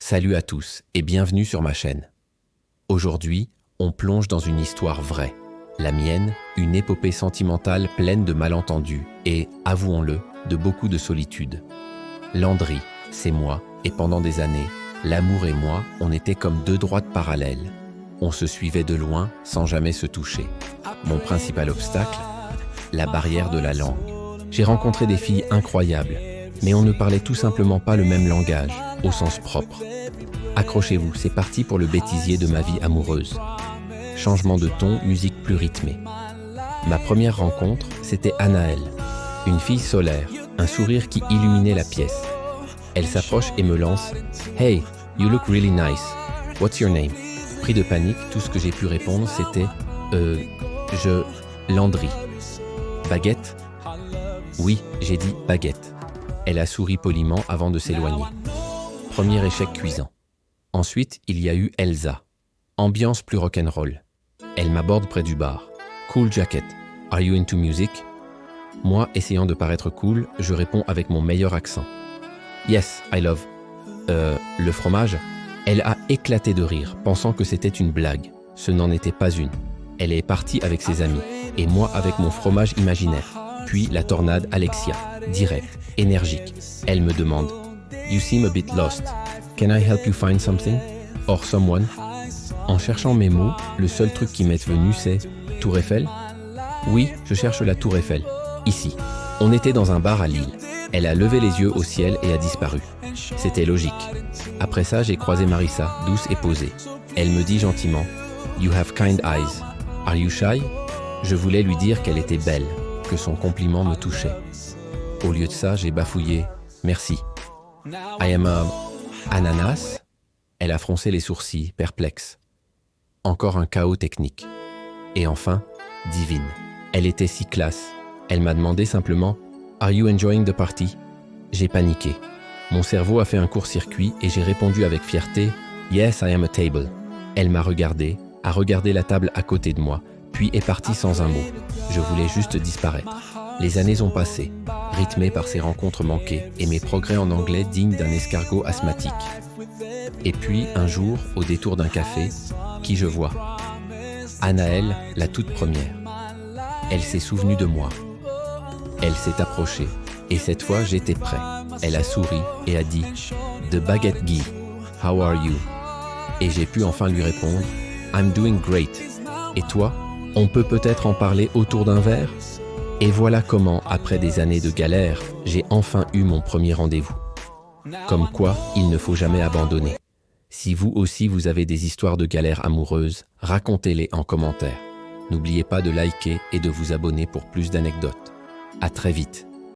Salut à tous et bienvenue sur ma chaîne. Aujourd'hui, on plonge dans une histoire vraie. La mienne, une épopée sentimentale pleine de malentendus et, avouons-le, de beaucoup de solitude. Landry, c'est moi, et pendant des années, l'amour et moi, on était comme deux droites parallèles. On se suivait de loin sans jamais se toucher. Mon principal obstacle, la barrière de la langue. J'ai rencontré des filles incroyables, mais on ne parlait tout simplement pas le même langage, au sens propre. Accrochez-vous, c'est parti pour le bêtisier de ma vie amoureuse. Changement de ton, musique plus rythmée. Ma première rencontre, c'était Anaël, une fille solaire, un sourire qui illuminait la pièce. Elle s'approche et me lance « Hey, you look really nice. What's your name ?» Pris de panique, tout ce que j'ai pu répondre, c'était « Landry. » « Baguette ?» Oui, j'ai dit « baguette ». Elle a souri poliment avant de s'éloigner. Premier échec cuisant. Ensuite, il y a eu Elsa. Ambiance plus rock'n'roll. Elle m'aborde près du bar. Cool jacket. Are you into music? Moi, essayant de paraître cool, je réponds avec mon meilleur accent. Yes, I love. Le fromage? Elle a éclaté de rire, pensant que c'était une blague. Ce n'en était pas une. Elle est partie avec ses amis, et moi avec mon fromage imaginaire. Puis la tornade Alexia, directe, énergique. Elle me demande « You seem a bit lost. Can I help you find something? Or someone? » En cherchant mes mots, le seul truc qui m'est venu c'est « Tour Eiffel? » Oui, je cherche la Tour Eiffel. Ici. On était dans un bar à Lille. Elle a levé les yeux au ciel et a disparu. C'était logique. Après ça, j'ai croisé Marissa, douce et posée. Elle me dit gentiment « You have kind eyes. Are you shy? » Je voulais lui dire qu'elle était belle, que son compliment me touchait. Au lieu de ça, j'ai bafouillé « Merci. » I am a... Ananas? Elle a froncé les sourcils, perplexe. Encore un chaos technique. Et enfin, divine. Elle était si classe. Elle m'a demandé simplement « Are you enjoying the party? » J'ai paniqué. Mon cerveau a fait un court-circuit et j'ai répondu avec fierté « Yes, I am a table. » Elle m'a regardé, a regardé la table à côté de moi, puis est partie sans un mot. Je voulais juste disparaître. Les années ont passé, rythmées par ces rencontres manquées et mes progrès en anglais dignes d'un escargot asthmatique. Et puis, un jour, au détour d'un café, qui je vois? Anaël, la toute première. Elle s'est souvenue de moi. Elle s'est approchée. Et cette fois, j'étais prêt. Elle a souri et a dit « The Baguette Guy, how are you ?» Et j'ai pu enfin lui répondre « I'm doing great. Et toi? On peut peut-être en parler autour d'un verre ?» Et voilà comment, après des années de galère, j'ai enfin eu mon premier rendez-vous. Comme quoi, il ne faut jamais abandonner. Si vous aussi vous avez des histoires de galères amoureuses, racontez-les en commentaire. N'oubliez pas de liker et de vous abonner pour plus d'anecdotes. À très vite.